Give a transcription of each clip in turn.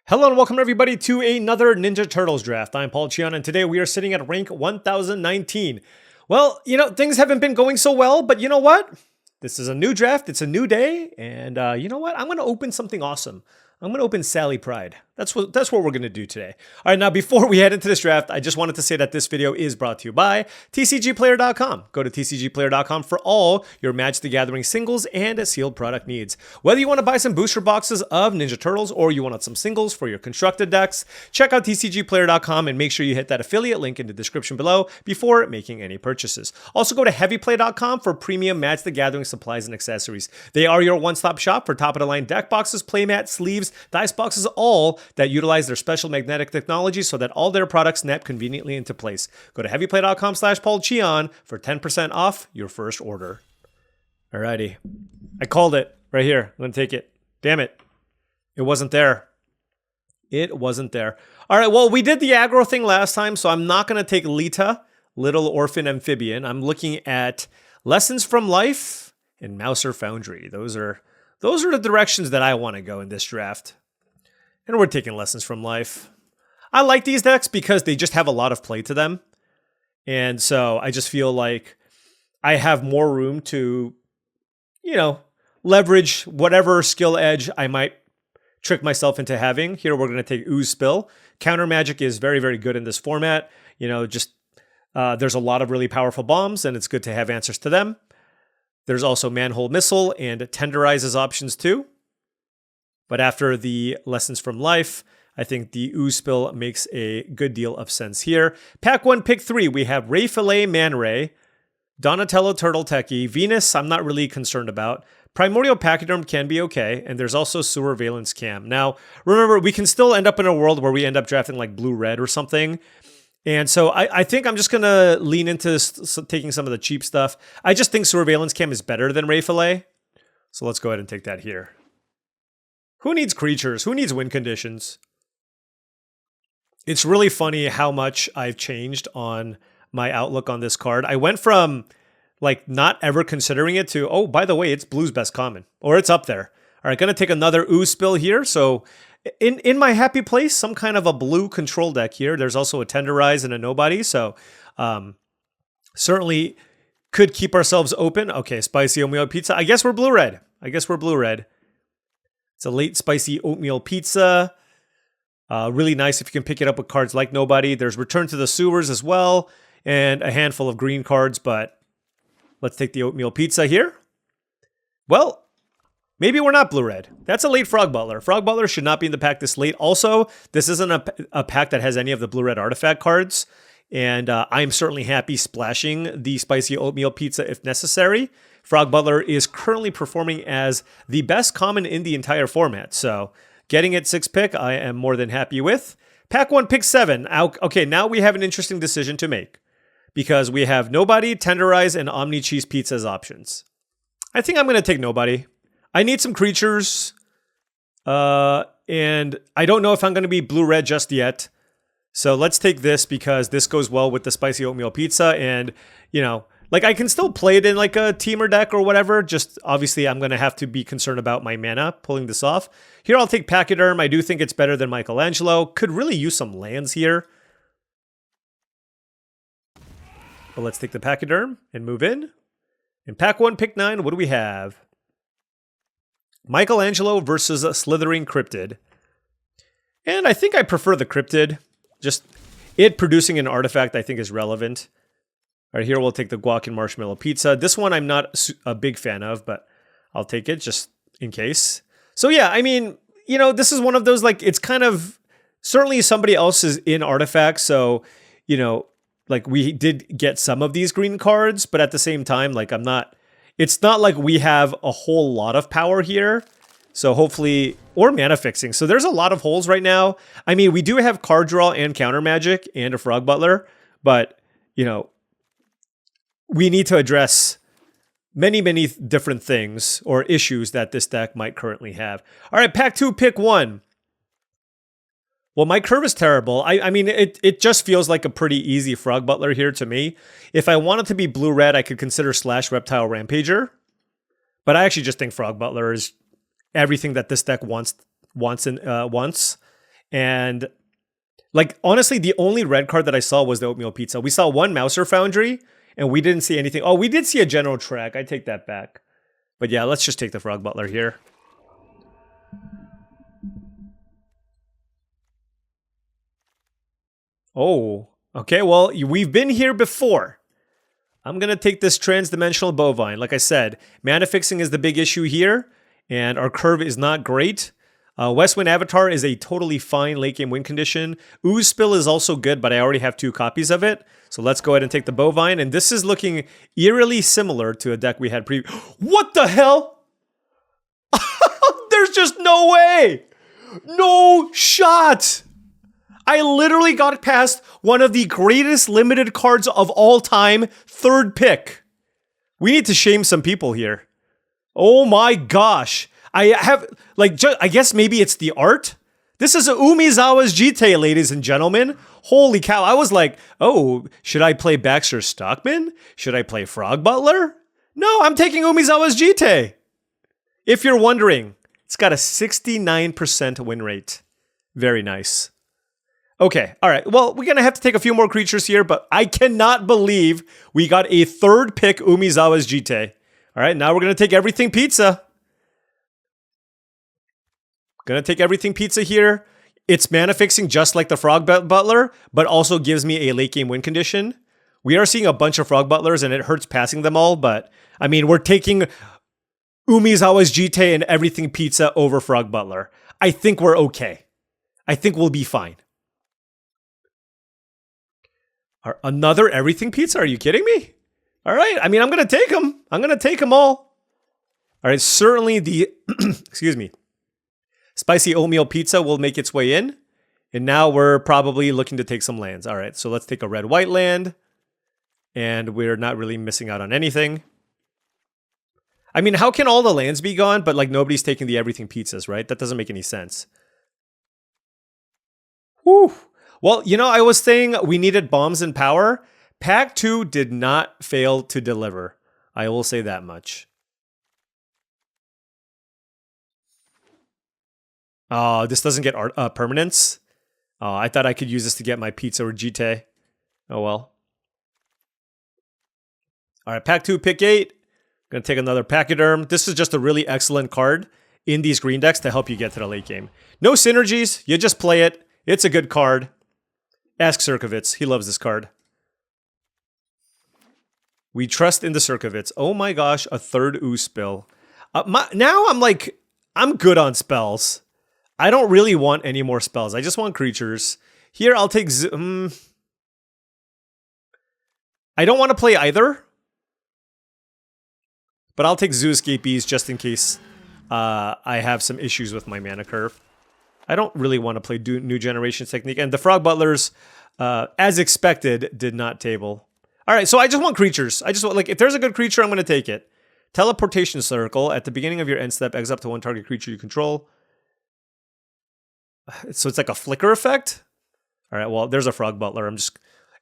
Hello and welcome everybody to another Ninja Turtles draft. I'm Paul Cheon and today we are sitting at rank 1019. Well, things haven't been going so well, but you know what? This is a new draft, it's a new day, and you know what? I'm going to open something awesome. I'm going to open Sally Pride. That's what we're going to do today. All right, now before we head into this draft, I just wanted to say that this video is brought to you by TCGplayer.com. Go to TCGplayer.com for all your Magic the Gathering singles and sealed product needs. Whether you want to buy some booster boxes of Ninja Turtles or you want some singles for your constructed decks, check out TCGplayer.com and make sure you hit that affiliate link in the description below before making any purchases. Also go to HeavyPlay.com for premium Magic the Gathering supplies and accessories. They are your one-stop shop for top-of-the-line deck boxes, playmats, sleeves, dice boxes, all that utilize their special magnetic technology so that all their products snap conveniently into place. Go to heavyplay.com/paulcheon for 10% off your first order. Alrighty. I called it right here. I'm going to take it. Damn it. It wasn't there. It wasn't there. All right. Well, we did the aggro thing last time, so I'm not going to take Lita, Little Orphan Amphibian. I'm looking at Lessons from Life and Mouser Foundry. Those are the directions that I want to go in this draft. And we're taking Lessons from Life. I like these decks because they just have a lot of play to them. And so I just feel like I have more room to, leverage whatever skill edge I might trick myself into having. Here we're going to take Ooze Spill. Counter Magic is very, very good in this format. There's a lot of really powerful bombs, and it's good to have answers to them. There's also Manhole Missile and Tenderize as options too. But after the Lessons from Life, I think the Ooze Spill makes a good deal of sense here. Pack 1, pick 3, we have Ray Fillet Man Ray, Donatello Turtle Techie, Venus I'm not really concerned about, Primordial Pachyderm can be okay, and there's also Sewer Valence Cam. Now, remember, we can still end up in a world where we end up drafting like Blue-Red or something. And so I think I'm just going to lean into taking some of the cheap stuff. I just think Sewer Valence Cam is better than Ray Fillet. So let's go ahead and take that here. Who needs creatures? Who needs win conditions? It's really funny how much I've changed on my outlook on this card. I went from like not ever considering it to, oh, by the way, it's blue's best common, or it's up there. All right, going to take another Ooze Spill here. So in my happy place, some kind of a blue control deck here. There's also a Tenderize and a Nobody. So certainly could keep ourselves open. Okay, Spicy Oatmeal Pizza. I guess we're blue-red. It's a late spicy oatmeal pizza. Really nice if you can pick it up with cards like Nobody. There's Return to the Sewers as well, and a handful of green cards, but let's take the oatmeal pizza here. Well, maybe we're not blue-red. That's a late Frog Butler. Frog Butler should not be in the pack this late. Also, this isn't a pack that has any of the blue-red artifact cards, and I'm certainly happy splashing the spicy oatmeal pizza if necessary. Frog Butler is currently performing as the best common in the entire format, so getting it 6th pick, I am more than happy with. Pack 1, pick 7. Okay, now we have an interesting decision to make because we have Nobody, Tenderize, and Omni Cheese Pizza as options. I think I'm going to take Nobody. I need some creatures, and I don't know if I'm going to be blue-red just yet. So let's take this because this goes well with the spicy oatmeal pizza, and, like I can still play it in like a teamer deck or whatever. Just obviously I'm going to have to be concerned about my mana pulling this off. Here I'll take Pachyderm. I do think it's better than Michelangelo. Could really use some lands here. But let's take the Pachyderm and move in. In pack 1, pick 9, what do we have? Michelangelo versus a Slithering Cryptid. And I think I prefer the Cryptid. Just it producing an artifact I think is relevant. All right, here we'll take the Guac and Marshmallow Pizza. This one I'm not a big fan of, but I'll take it just in case. So yeah, I mean, this is one of those, like, it's kind of, certainly somebody else is in artifacts, so, like, we did get some of these green cards, but at the same time, like, it's not like we have a whole lot of power here. So hopefully, or mana fixing. So there's a lot of holes right now. I mean, we do have card draw and counter magic and a Frog Butler, but, we need to address many, many different things or issues that this deck might currently have. All right, pack 2, pick 1. Well, my curve is terrible. I mean, it just feels like a pretty easy Frog Butler here to me. If I wanted to be blue-red, I could consider Slash Reptile Rampager. But I actually just think Frog Butler is everything that this deck wants. And like, honestly, the only red card that I saw was the Oatmeal Pizza. We saw one Mouser Foundry, and we didn't see anything. Oh, we did see a General Track. I take that back. But yeah, let's just take the Frog Butler here. Oh, okay, well, we've been here before. I'm going to take this Transdimensional Bovine. Like I said, mana fixing is the big issue here, and our curve is not great. Westwind Avatar is a totally fine late game win condition. Ooze Spill is also good, but I already have 2 copies of it. So let's go ahead and take the Bovine, and this is looking eerily similar to a deck we had What the hell? There's just no way! No shot! I literally got past one of the greatest limited cards of all time, 3rd pick. We need to shame some people here. Oh my gosh. I have, like, I guess maybe it's the art? This is Umezawa's Jitte, ladies and gentlemen. Holy cow. I was like, oh, should I play Baxter Stockman? Should I play Frog Butler? No, I'm taking Umezawa's Jitte. If you're wondering, it's got a 69% win rate. Very nice. Okay, all right. Well, we're going to have to take a few more creatures here, but I cannot believe we got a 3rd pick Umezawa's Jitte. All right, now we're going to take Everything Pizza. Going to take Everything Pizza here. It's mana fixing just like the Frog Butler, but also gives me a late game win condition. We are seeing a bunch of Frog Butlers, and it hurts passing them all, but I mean, we're taking Umezawa's Jitte and Everything Pizza over Frog Butler. I think we're okay. I think we'll be fine. Another Everything Pizza? Are you kidding me? All right. I mean, I'm going to take them. I'm going to take them all. All right. Certainly the, excuse me, Spicy Oatmeal Pizza will make its way in. And now we're probably looking to take some lands. All right. So let's take a red-white land. And we're not really missing out on anything. I mean, how can all the lands be gone, but like nobody's taking the Everything Pizzas, right? That doesn't make any sense. Whew. Well, you know, I was saying we needed bombs and power. Pack 2 did not fail to deliver. I will say that much. Oh, this doesn't get permanence. Oh, I thought I could use this to get my pizza or Jitte. Oh, well. All right, Pack 2, pick 8. Gonna take another Pachyderm. This is just a really excellent card in these green decks to help you get to the late game. No synergies. You just play it. It's a good card. Ask Circovitz. He loves this card. We trust in the Circovitz. Oh my gosh, a 3rd Ooze Spill. Now I'm like, I'm good on spells. I don't really want any more spells. I just want creatures. Here, I'll take... I don't want to play either. But I'll take Zoo Escapees just in case I have some issues with my mana curve. I don't really want to play New Generation Technique. And the Frog Butlers, as expected, did not table. All right, so I just want creatures. I just want, like, if there's a good creature, I'm going to take it. Teleportation Circle. At the beginning of your end step, exile up to 1 target creature you control. So it's like a flicker effect? All right, well, there's a Frog Butler.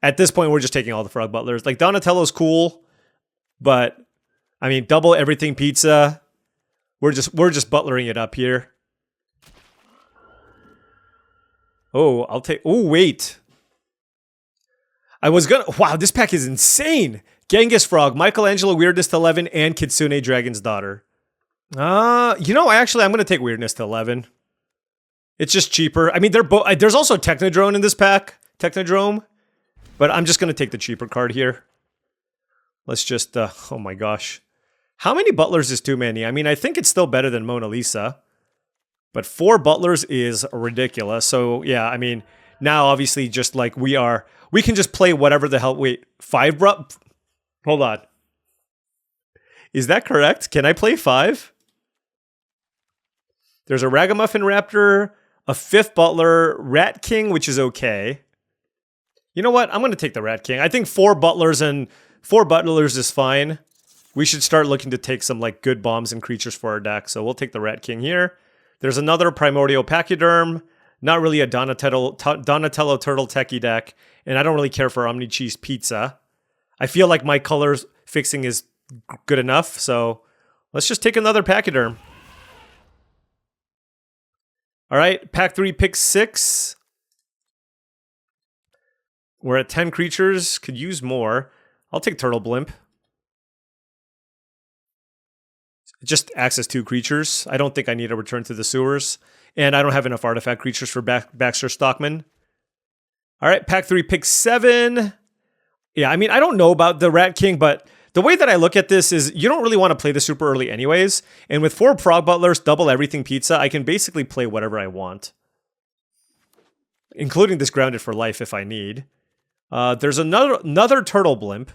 At this point, we're just taking all the Frog Butlers. Like, Donatello's cool, but, I mean, double Everything Pizza. We're just butlering it up here. Oh, I'll take... Oh, wait. I was gonna... Wow, this pack is insane. Genghis Frog, Michelangelo Weirdness to 11, and Kitsune Dragon's Daughter. You know, actually, I'm going to take Weirdness to 11. It's just cheaper. I mean, they're both... There's also Technodrome in this pack. Technodrome. But I'm just going to take the cheaper card here. Let's just... oh my gosh. How many Butlers is too many? I mean, I think it's still better than Mona Lisa. But 4 Butlers is ridiculous. So, yeah, I mean, now obviously just like we can just play whatever the hell. Wait, 5 Hold on. Is that correct? Can I play 5? There's a Ragamuffin Raptor, a 5th Butler, Rat King, which is okay. You know what? I'm going to take the Rat King. I think 4 Butlers and 4 Butlers is fine. We should start looking to take some like good bombs and creatures for our deck. So we'll take the Rat King here. There's another Primordial Pachyderm. Not really a Donatello Turtle Techie deck. And I don't really care for Omni Cheese Pizza. I feel like my colors fixing is good enough. So let's just take another Pachyderm. All right, pack 3, pick 6. We're at 10 creatures. Could use more. I'll take Turtle Blimp. Just access 2 creatures. I don't think I need a Return to the Sewers. And I don't have enough artifact creatures for Baxter Stockman. All right, pack 3, pick 7. Yeah, I mean, I don't know about the Rat King, but the way that I look at this is you don't really want to play this super early anyways. And with 4 Frog Butlers, double everything pizza, I can basically play whatever I want. Including this Grounded for Life if I need. There's another Turtle Blimp.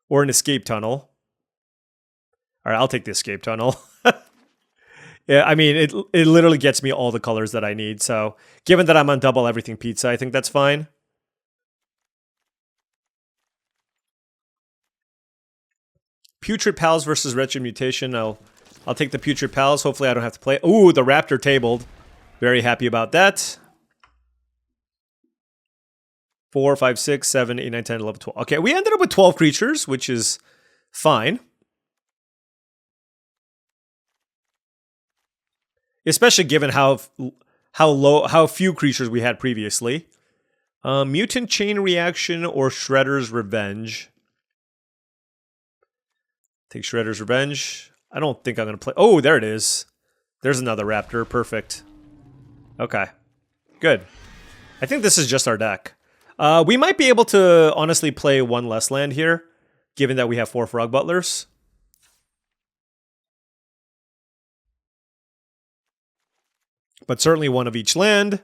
Or an Escape Tunnel. All right, I'll take the Escape Tunnel. Yeah, I mean, it literally gets me all the colors that I need. So, given that I'm on double everything pizza, I think that's fine. Putrid Pals versus Wretched Mutation. I'll take the Putrid Pals. Hopefully I don't have to play. Ooh, the Raptor tabled. Very happy about that. 4, 5, 6, 7, 8, 9, 10, 11, 12. Okay, we ended up with 12 creatures, which is fine. Especially given how few creatures we had previously. Mutant Chain Reaction or Shredder's Revenge. Take Shredder's Revenge. I don't think I'm going to play... Oh, there it is. There's another Raptor. Perfect. Okay. Good. I think this is just our deck. We might be able to honestly play one less land here, given that we have 4 Frog Butlers. But certainly one of each land.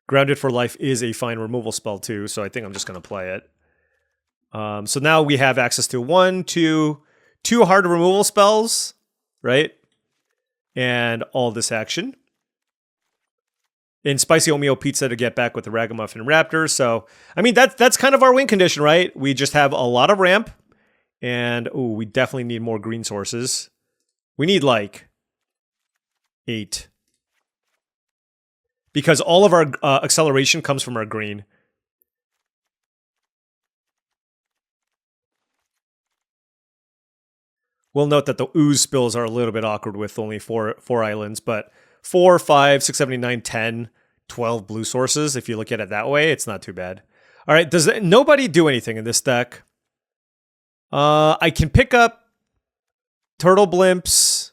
Grounded for Life is a fine removal spell too, so I think I'm just going to play it. So now we have access to 2 hard removal spells, right? And all this action. And Spicy Oatmeal Pizza to get back with the Ragamuffin Raptor. So, I mean, that's kind of our win condition, right? We just have a lot of ramp. And, ooh, we definitely need more green sources. We need, like, 8. Because all of our acceleration comes from our green. We'll note that the ooze spills are a little bit awkward with only 4 islands, but 4, 5, 6, 7, 8, 9, 10, 12 blue sources. If you look at it that way, it's not too bad. All right, does nobody do anything in this deck? I can pick up Turtle Blimps,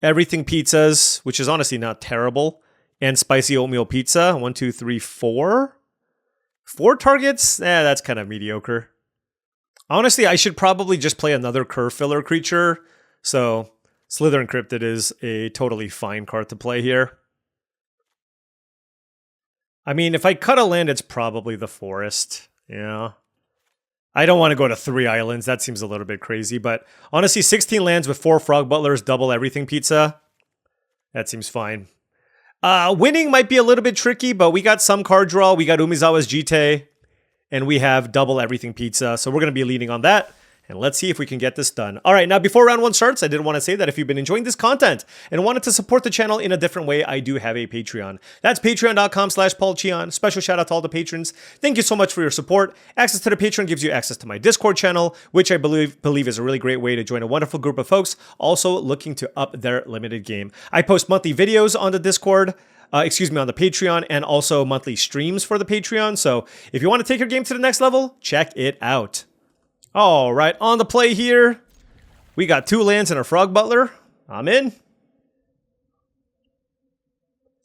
Everything Pizzas, which is honestly not terrible, and Spicy Oatmeal Pizza. 1, 2, 3, 4. 4 targets? That's kind of mediocre. Honestly, I should probably just play another curve filler creature. So, Slither Encrypted is a totally fine card to play here. I mean, if I cut a land, it's probably the Forest. Yeah. I don't want to go to 3 islands. That seems a little bit crazy. But honestly, 16 lands with 4 Frog Butlers, double everything pizza. That seems fine. Winning might be a little bit tricky, but we got some card draw. We got Umezawa's Jitte. And we have double everything pizza. So we're going to be leaning on that. And let's see if we can get this done. All right, now before round 1 starts, I did want to say that if you've been enjoying this content and wanted to support the channel in a different way, I do have a Patreon. That's patreon.com/paulcheon. Special shout out to all the patrons. Thank you so much for your support. Access to the Patreon gives you access to my Discord channel, which I believe is a really great way to join a wonderful group of folks also looking to up their limited game. I post monthly videos on the Discord. On the Patreon, and also monthly streams for the Patreon. So if you want to take your game to the next level, check it out. All right, on the play here, we got 2 lands and a Frog Butler. I'm in.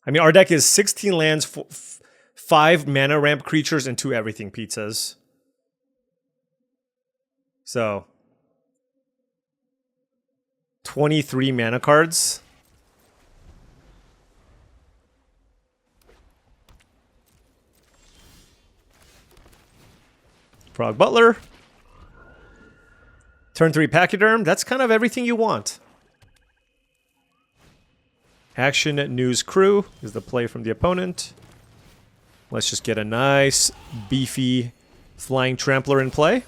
I mean, our deck is 16 lands, 5 mana ramp creatures, and 2 everything pizzas. So, 23 mana cards. Frog Butler. Turn 3 Pachyderm. That's kind of everything you want. Action News Crew is the play from the opponent. Let's just get a nice, beefy Flying Trampler in play.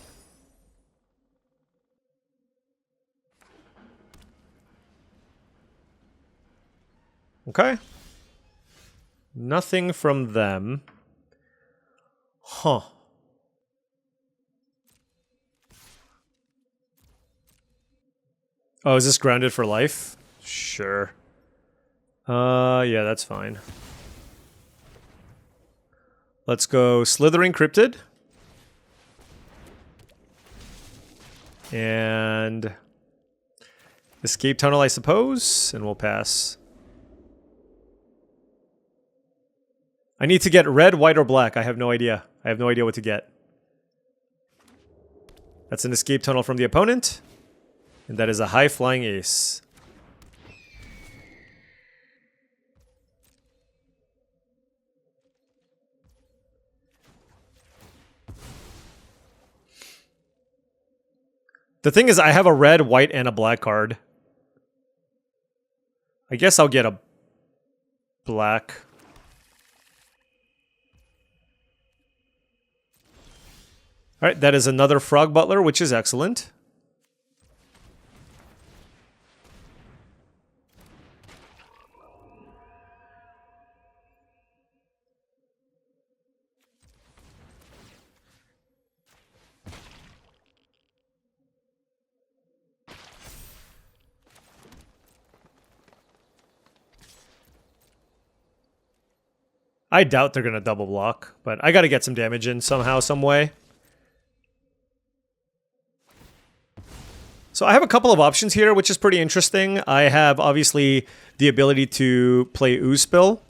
Okay. Nothing from them. Huh. Oh, is this Grounded for Life? Sure. Yeah, that's fine. Let's go Slithering Cryptid. And Escape Tunnel, I suppose, and we'll pass. I need to get red, white, or black. I have no idea. I have no idea what to get. That's an Escape Tunnel from the opponent. And that is a High Flying Ace. The thing is, I have a red, white, and a black card. I guess I'll get a black. Alright, that is another Frog Butler, which is excellent. I doubt they're going to double block, but I got to get some damage in somehow, some way. So I have a couple of options here, which is pretty interesting. I have, obviously, the ability to play Ooze-Spill.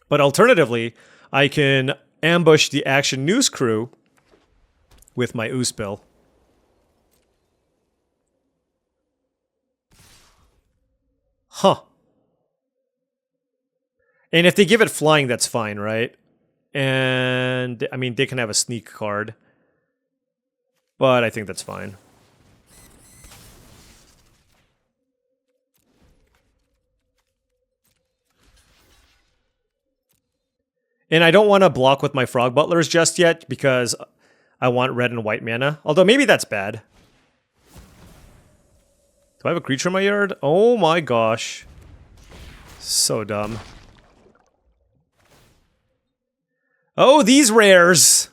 But alternatively, I can ambush the Action News Crew with my Ooze-Spill. Huh. And if they give it flying, that's fine, right? And, I mean, they can have a sneak card. But I think that's fine. And I don't want to block with my Frog Butlers just yet, because I want red and white mana. Although, maybe that's bad. Do I have a creature in my yard? Oh my gosh. So dumb. Oh, these rares!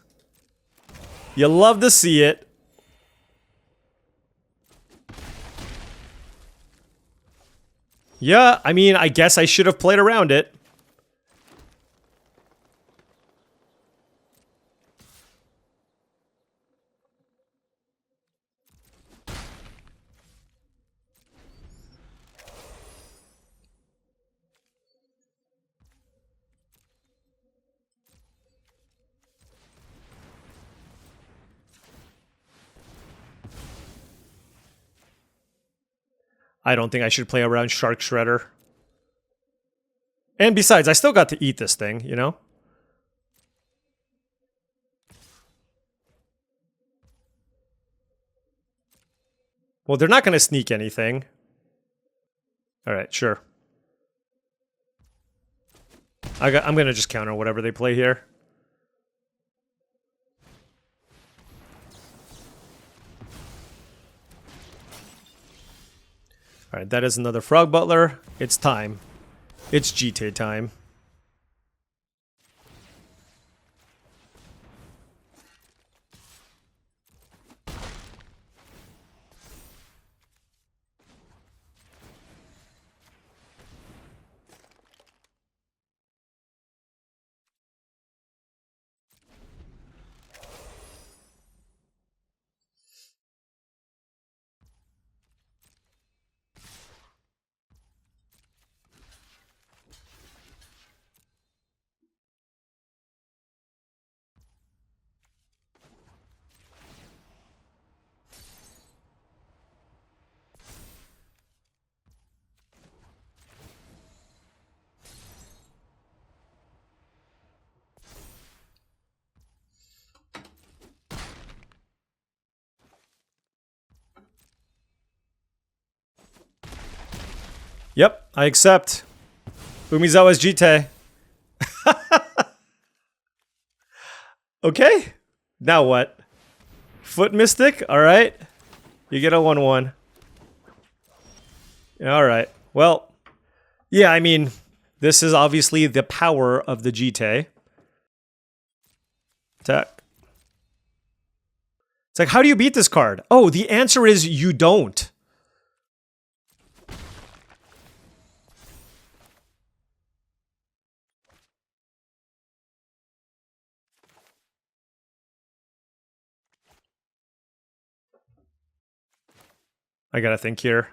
You love to see it. Yeah, I mean, I guess I should have played around it. I don't think I should play around Shark Shredder. And besides, I still got to eat this thing, you know? Well, they're not going to sneak anything. Alright, sure. I'm going to just counter whatever they play here. Alright, that is another Frog Butler. It's time. It's Jitte time. Yep, I accept. Umizawa's Jitte. Okay, now what? Foot Mystic? Alright. You get a 1/1. Alright, well, yeah, I mean, this is obviously the power of the Jitte. Attack. It's like, how do you beat this card? Oh, the answer is you don't. I gotta think here.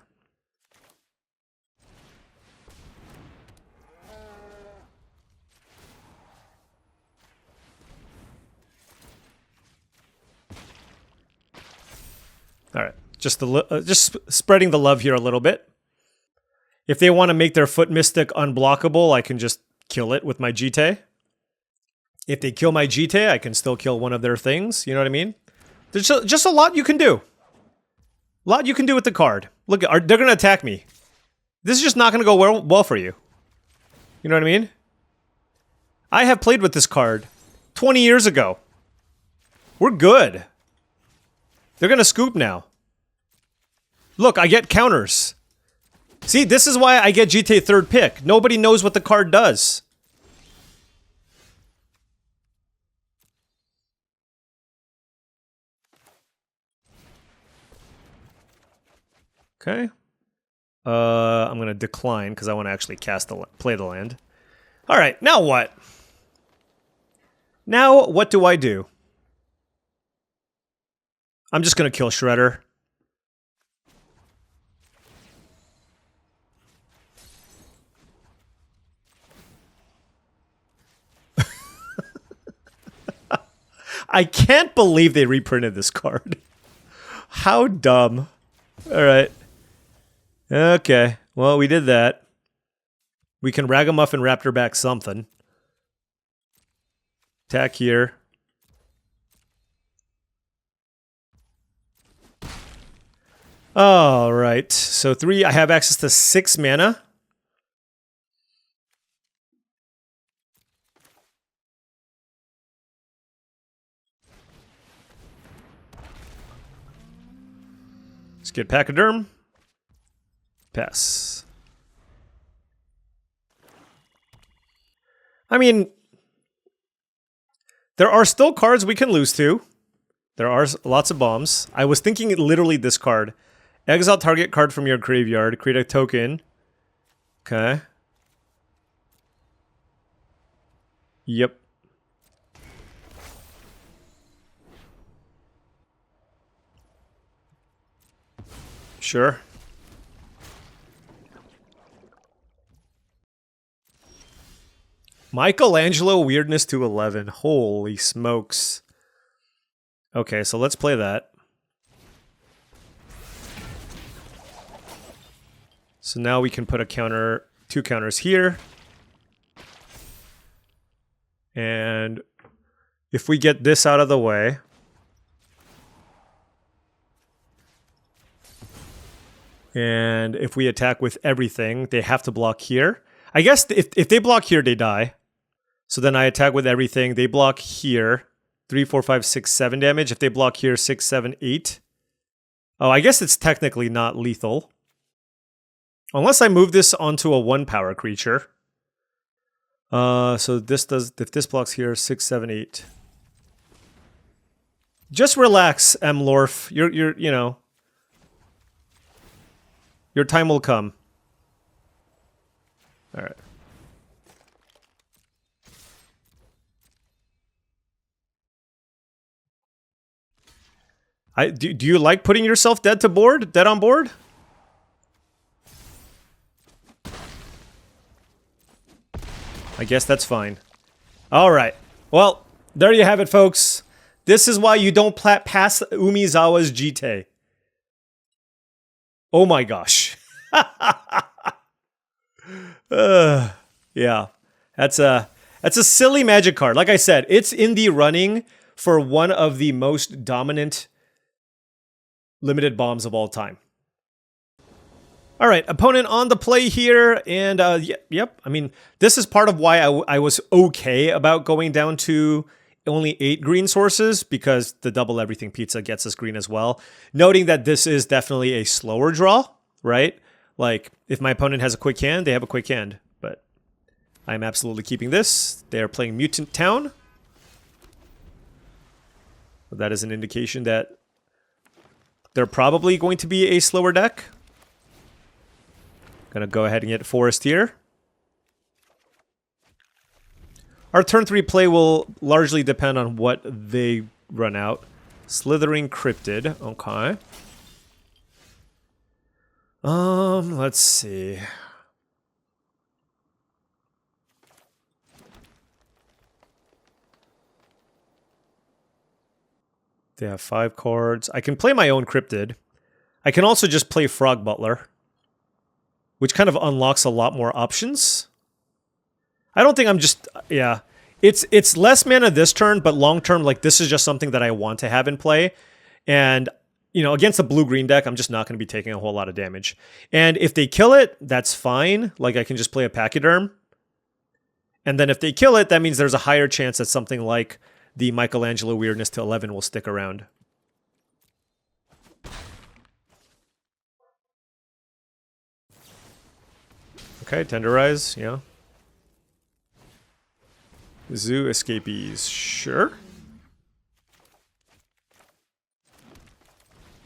All right, just spreading the love here a little bit. If they want to make their Foot Mystic unblockable, I can just kill it with my Jitte. If they kill my Jitte, I can still kill one of their things. You know what I mean? There's just a lot you can do. A lot you can do with the card. Look, they're going to attack me. This is just not going to go well for you. You know what I mean? I have played with this card 20 years ago. We're good. They're going to scoop now. Look, I get counters. See, this is why I get Jitte third pick. Nobody knows what the card does. Okay. I'm going to decline because I want to actually play the land. All right, now what? Now what do I do? I'm just going to kill Shredder. I can't believe they reprinted this card. How dumb. All right. Okay. Well, we did that. We can Ragamuffin Raptor back something. Attack here. All right. So 3, I have access to 6 mana. Let's get Pachyderm. Pass. I mean, there are still cards we can lose to. There are lots of bombs. I was thinking literally this card. Exile target card from your graveyard. Create a token. Okay. Yep. Sure. Michelangelo weirdness to 11. Holy smokes. Okay, so let's play that. So now we can put a counter, 2 counters here. And if we get this out of the way, and if we attack with everything, they have to block here. I guess if they block here, they die. So then I attack with everything. They block here. 3, 4, 5, 6, 7 damage. If they block here, 6, 7, 8. Oh, I guess it's technically not lethal. Unless I move this onto a 1-power creature. So this does, if this blocks here, 6, 7, 8. Just relax, Lorf. You're, you know. Your time will come. All right. Do you like putting yourself dead on board? I guess that's fine. All right. Well, there you have it, folks. This is why you don't pass Umizawa's Jitte. Oh my gosh. Yeah. That's a silly Magic card. Like I said, it's in the running for one of the most dominant limited bombs of all time. All right, opponent on the play here, and yep. I mean, this is part of why I was okay about going down to only 8 green sources, because the double everything pizza gets us green as well. Noting that this is definitely a slower draw, right? Like, if my opponent has a quick hand, they have a quick hand, but I'm absolutely keeping this. They're playing Mutant Town. So that is an indication that they're probably going to be a slower deck. Gonna go ahead and get Forest here. Our turn 3 play will largely depend on what they run out. Slithering Cryptid, okay. Let's see. They have 5 cards. I can play my own Cryptid. I can also just play Frog Butler, which kind of unlocks a lot more options. I don't think I'm just... Yeah. It's less mana this turn, but long term, like, this is just something that I want to have in play. And, you know, against a blue-green deck, I'm just not going to be taking a whole lot of damage. And if they kill it, that's fine. Like, I can just play a Pachyderm. And then if they kill it, that means there's a higher chance that something like the Michelangelo Weirdness to 11 will stick around. Okay, Tenderize, yeah. Zoo Escapees, sure.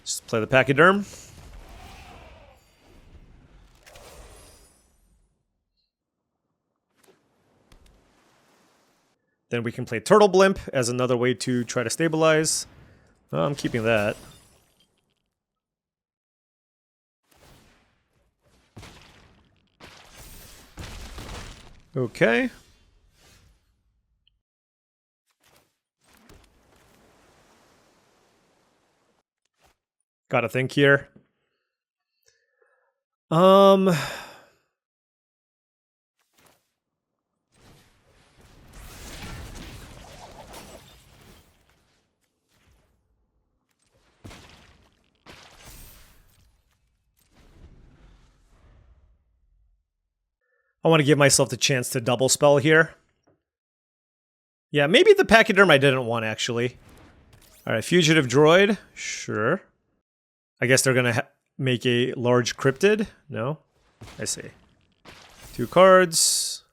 Just play the Pachyderm. Then we can play Turtle Blimp as another way to try to stabilize. Oh, I'm keeping that. Okay. Gotta think here. I want to give myself the chance to double spell here. Yeah, maybe the Pachyderm I didn't want, actually. Alright, Fugitive Droid. Sure. I guess they're going to make a large Cryptid. No? I see. 2 cards.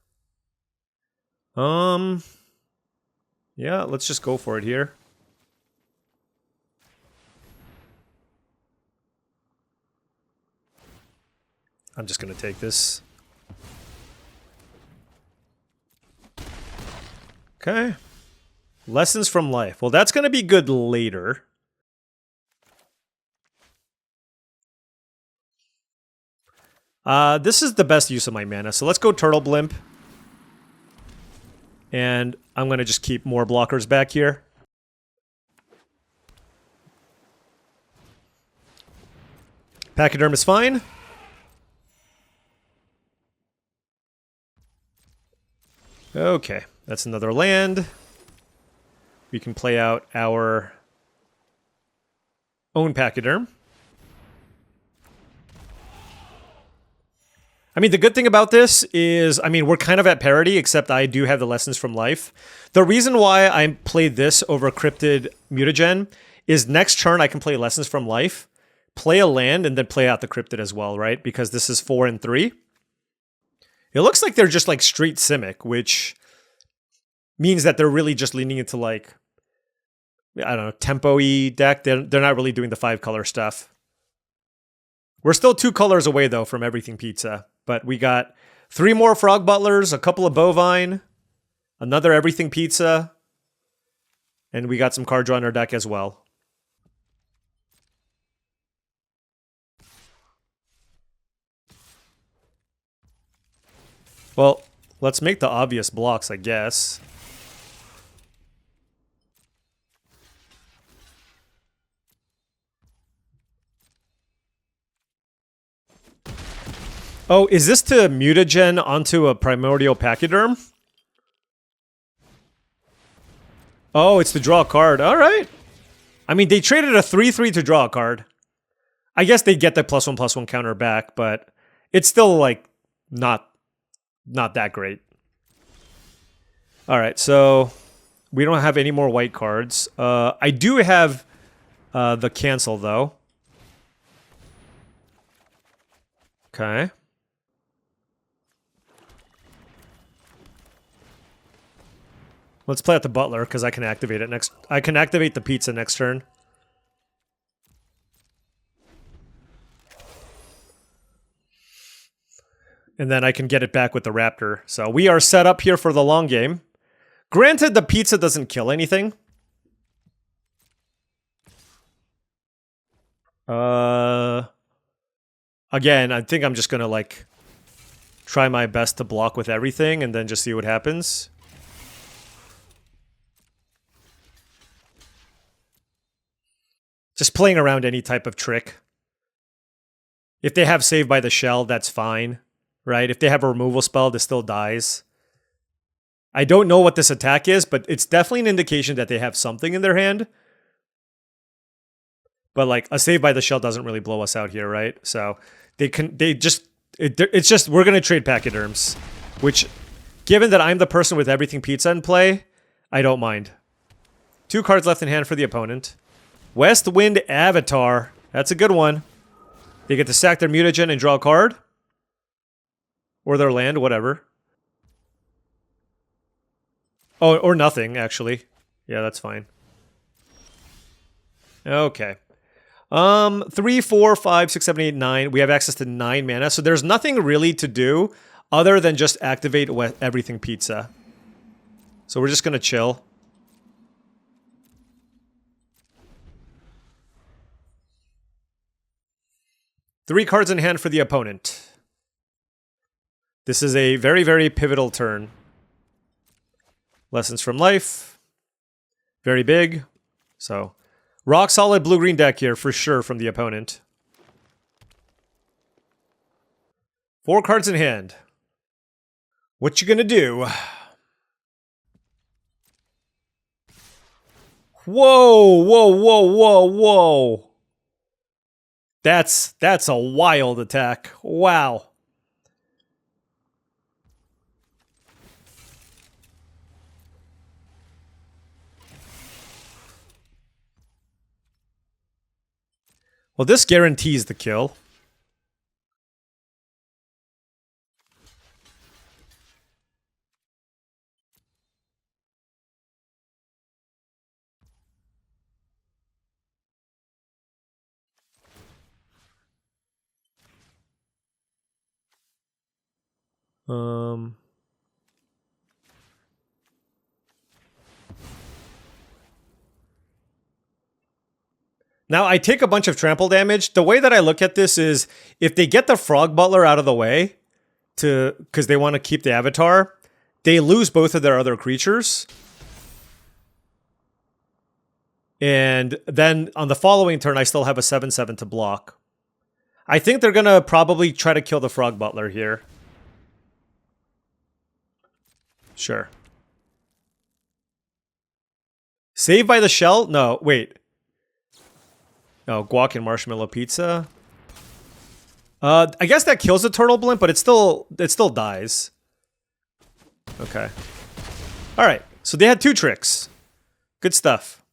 Yeah, let's just go for it here. I'm just going to take this. Okay. Lessons from Life. Well, that's going to be good later. This is the best use of my mana, so let's go Turtle Blimp. And I'm going to just keep more blockers back here. Pachyderm is fine. Okay, that's another land. We can play out our own Pachyderm. I mean, the good thing about this is, I mean, we're kind of at parity, except I do have the Lessons from Life. The reason why I played this over Cryptid Mutagen is next turn I can play Lessons from Life, play a land, and then play out the Cryptid as well, right? Because this is 4 and 3. It looks like they're just like straight Simic, which means that they're really just leaning into like, I don't know, tempo-y deck. They're not really doing the 5-color stuff. We're still 2 colors away, though, from Everything Pizza. But we got 3 more Frog Butlers, a couple of Bovine, another Everything Pizza, and we got some card draw in our deck as well. Well, let's make the obvious blocks, I guess. Oh, is this to mutagen onto a Primordial Pachyderm? Oh, it's to draw a card. All right. I mean, they traded a 3/3 to draw a card. I guess they get the +1/+1 counter back, but it's still, like, not that great. All right, so we don't have any more white cards. I do have the cancel, though. Okay. Let's play out the Butler, because I can activate it next. I can activate the Pizza next turn. And then I can get it back with the Raptor. So we are set up here for the long game. Granted, the Pizza doesn't kill anything. Again, I think I'm just gonna like try my best to block with everything and then just see what happens. Just playing around any type of trick. If they have Save by the Shell, that's fine, right? If they have a removal spell, this still dies. I don't know what this attack is, but it's definitely an indication that they have something in their hand. But like a Save by the Shell doesn't really blow us out here, right? So it's just we're gonna trade pachyderms, which, given that I'm the person with everything pizza in play, I don't mind. 2 cards left in hand for the opponent. West Wind Avatar. That's a good one. They get to sack their mutagen and draw a card. Or their land, whatever. Oh, or nothing, actually. Yeah, that's fine. Okay. 3, 4, 5, 6, 7, 8, 9. We have access to 9 mana, so there's nothing really to do other than just activate everything pizza. So we're just gonna chill. Three cards in hand for the opponent. This is a very, very pivotal turn. Lessons from life. Very big. So, rock solid blue-green deck here for sure from the opponent. 4 cards in hand. What you gonna do? Whoa, whoa, whoa, whoa, whoa. That's a wild attack. Wow. Well, this guarantees the kill. Now, I take a bunch of trample damage. The way that I look at this is, if they get the Frog Butler out of the way, because they want to keep the Avatar, they lose both of their other creatures. And then on the following turn, I still have a 7/7 to block. I think they're going to probably try to kill the Frog Butler here. Sure. Save by the Shell? No, wait. Oh, guac and marshmallow pizza. I guess that kills the turtle blimp, but it still dies. Okay. All right. So they had 2 tricks. Good stuff.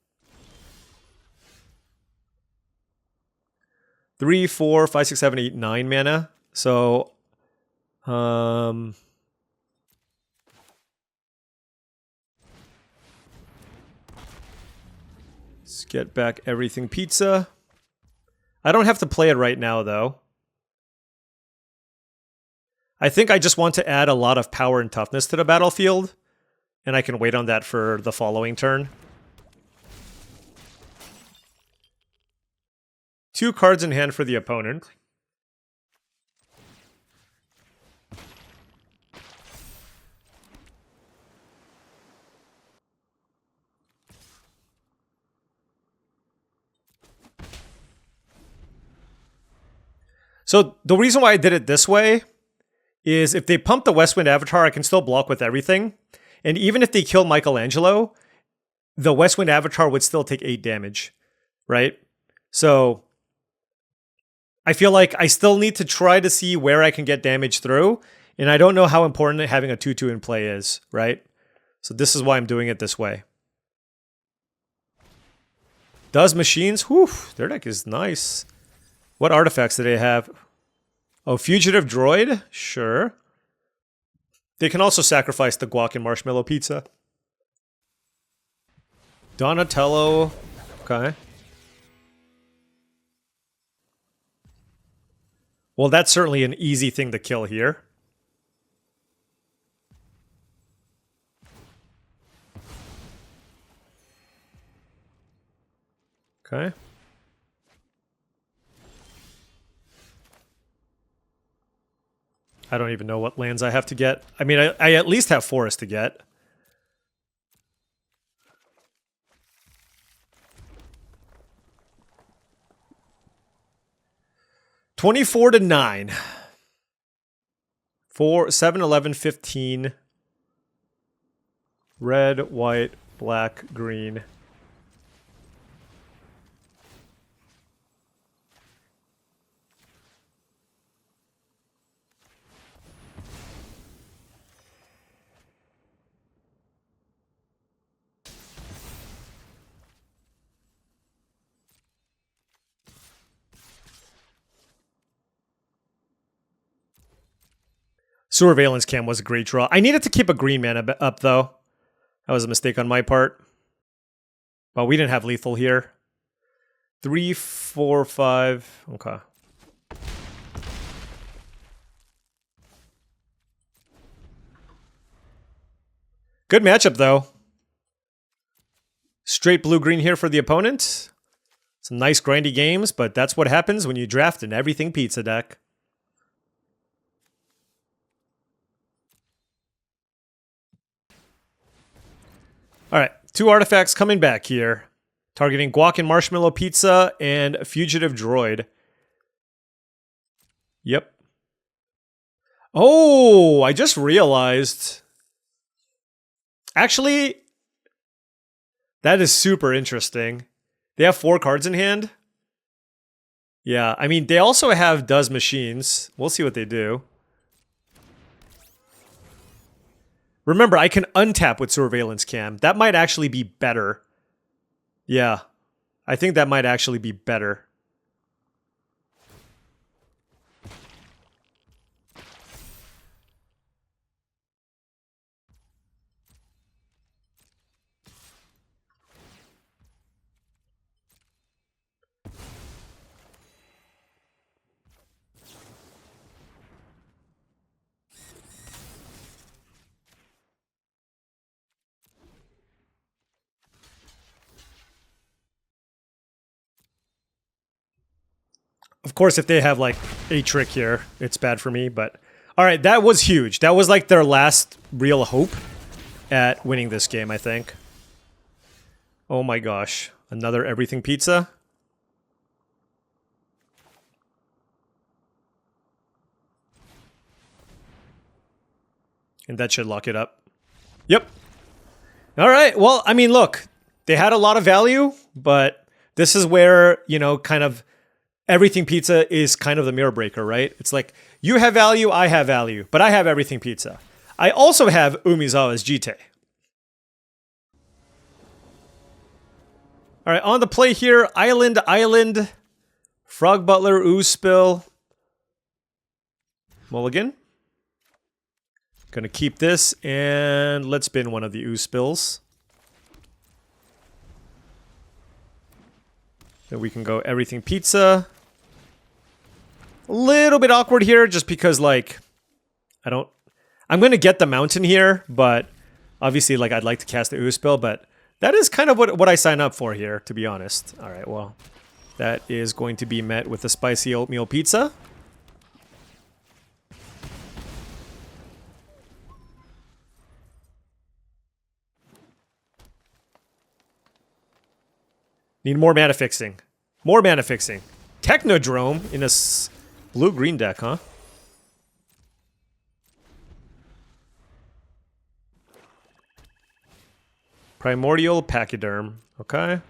3, 4, 5, 6, 7, 8, 9 mana. So, let's get back everything pizza. I don't have to play it right now, though. I think I just want to add a lot of power and toughness to the battlefield, and I can wait on that for the following turn. 2 cards in hand for the opponent. So the reason why I did it this way is if they pump the Westwind Avatar, I can still block with everything. And even if they kill Michelangelo, the Westwind Avatar would still take 8 damage, right? So I feel like I still need to try to see where I can get damage through. And I don't know how important having a 2/2 in play is, right? So this is why I'm doing it this way. Does Machines? Whew, their deck is nice. What artifacts do they have? Oh, Fugitive Droid? Sure. They can also sacrifice the guac and marshmallow pizza. Donatello. Okay. Well, that's certainly an easy thing to kill here. Okay. I don't even know what lands I have to get. I mean, I at least have forest to get. $24 to 9. 4, 7, 11, 15. Red, white, black, green. Surveillance Cam was a great draw. I needed to keep a green mana up, though. That was a mistake on my part. Well, we didn't have lethal here. 3, 4, 5. Okay. Good matchup, though. Straight blue-green here for the opponent. Some nice grindy games, but that's what happens when you draft an everything pizza deck. All right, 2 artifacts coming back here. Targeting Guac and Marshmallow Pizza and Fugitive Droid. Yep. Oh, I just realized. Actually, that is super interesting. They have 4 cards in hand. Yeah, I mean, they also have Does Machines. We'll see what they do. Remember, I can untap with Surveillance Cam. That might actually be better. Yeah, I think that might actually be better. Of course, if they have like a trick here, it's bad for me, but all right, that was huge. That was like their last real hope at winning this game, I think. Oh my gosh, another everything pizza. And that should lock it up. Yep. All right, well, I mean, look, they had a lot of value, but this is where, you know, kind of everything pizza is kind of the mirror breaker, right? It's like, you have value, I have value, but I have everything pizza. I also have Umizawa's Jitte. All right, on the play here, Island, Frog Butler, Ooze Spill, Mulligan. Gonna keep this, and let's bin one of the Ooze Spills. Then we can go everything pizza. A little bit awkward here, just because, like, I'm going to get the mountain here, but obviously, like, I'd like to cast the Ooze Spill, but that is kind of what I sign up for here, to be honest. All right, well, that is going to be met with a spicy oatmeal pizza. Need more mana fixing. More mana fixing. Technodrome in a blue-green deck, huh? Primordial Pachyderm. Okay.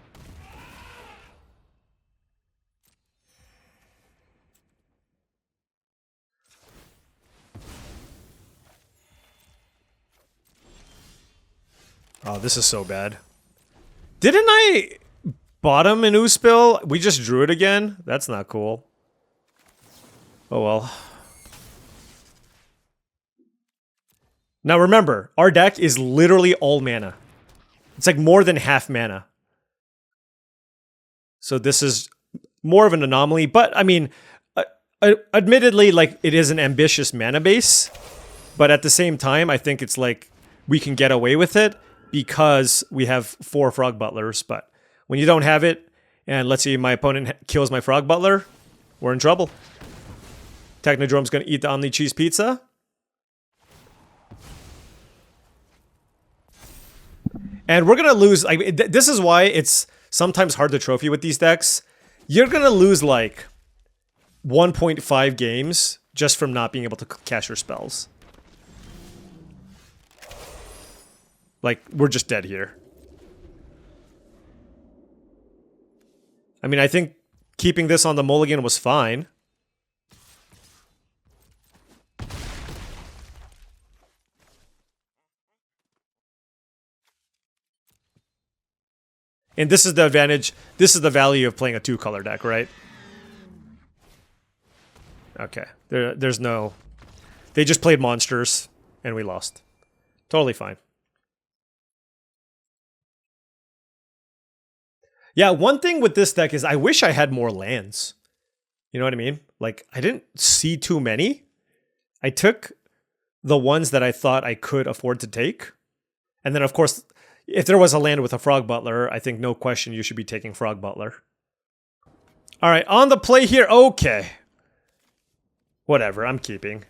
Oh, this is so bad. Didn't I bottom an Ooze Spill? We just drew it again? That's not cool. Oh well. Now remember, our deck is literally all mana. It's like more than half mana. So this is more of an anomaly, but I mean, admittedly, like, it is an ambitious mana base, but at the same time, I think it's like we can get away with it because we have 4 Frog Butlers, but when you don't have it, and let's say my opponent kills my Frog Butler, we're in trouble. Technodrome's gonna eat the Omni Cheese Pizza. And we're going to lose. Like, this is why it's sometimes hard to trophy with these decks. You're going to lose like 1.5 games just from not being able to cast your spells. Like, we're just dead here. I mean, I think keeping this on the mulligan was fine. And this is the advantage, this is the value of playing a 2-color deck, right? Okay, there's no... They just played monsters, and we lost. Totally fine. Yeah, one thing with this deck is I wish I had more lands. You know what I mean? Like, I didn't see too many. I took the ones that I thought I could afford to take. And then, of course, if there was a land with a Frog Butler, I think no question you should be taking Frog Butler. All right, on the play here. Okay. Whatever, I'm keeping.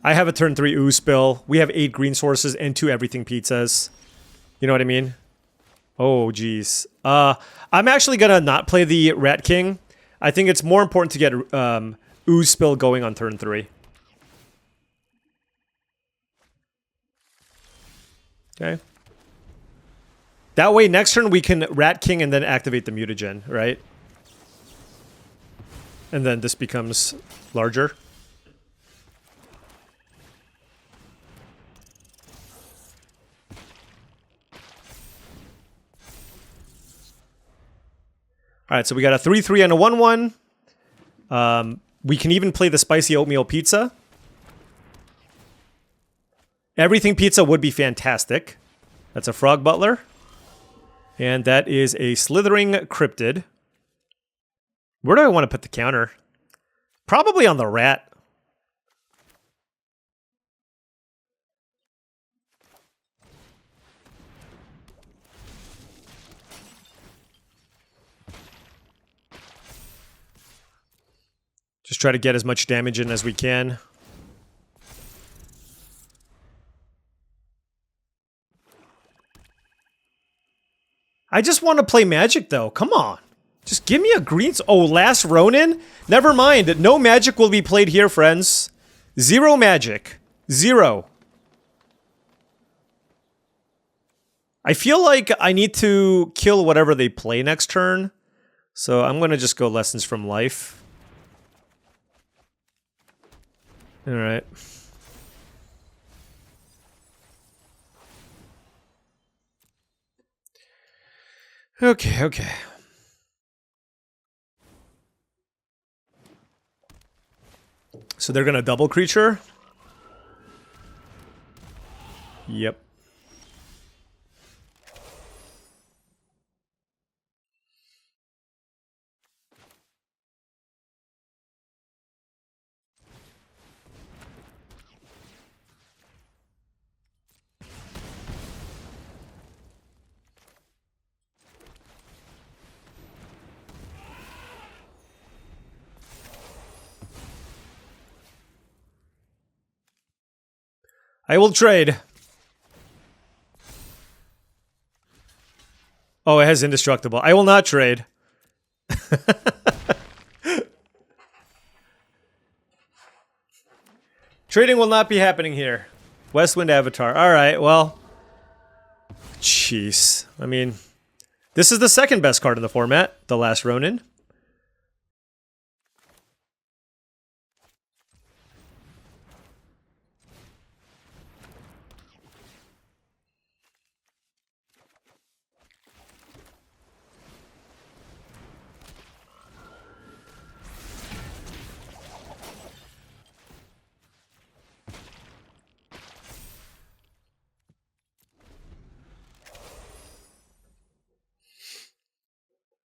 I have a turn 3 Ooze Spill. We have 8 green sources and 2 everything pizzas. You know what I mean? Oh, geez. I'm actually gonna not play the Rat King. I think it's more important to get Ooze Spill going on turn 3. Okay. That way, next turn we can Rat King and then activate the Mutagen, right? And then this becomes larger. Alright, so we got a 3-3 and a 1-1. We can even play the Spicy Oatmeal Pizza. Everything Pizza would be fantastic. That's a Frog Butler. And that is a Slithering Cryptid. Where do I want to put the counter? Probably on the Rat. Just try to get as much damage in as we can. I just want to play Magic, though. Come on. Just give me a green... Oh, last Ronin? Never mind. No Magic will be played here, friends. 0 Magic. 0. I feel like I need to kill whatever they play next turn. So I'm going to just go Lessons from Life. Alright. Okay, okay. So they're gonna double creature? Yep. I will trade. Oh, it has indestructible. I will not trade. Trading will not be happening here. Westwind Avatar. Alright, well. Jeez. I mean, this is the second best card in the format. The Last Ronin.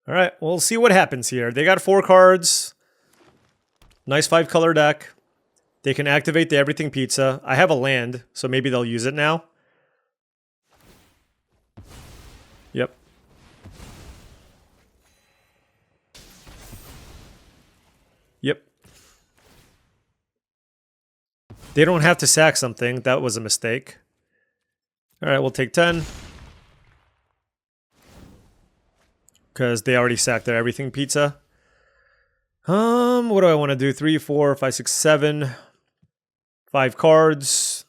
Alright, we'll see what happens here. They got 4 cards. Nice 5-color deck. They can activate the Everything Pizza. I have a land, so maybe they'll use it now. Yep. Yep. They don't have to sack something. That was a mistake. All right, we'll take 10. Because they already sacked their everything pizza. What do I want to do? 3, 4, 5, 6, 7. 5 cards.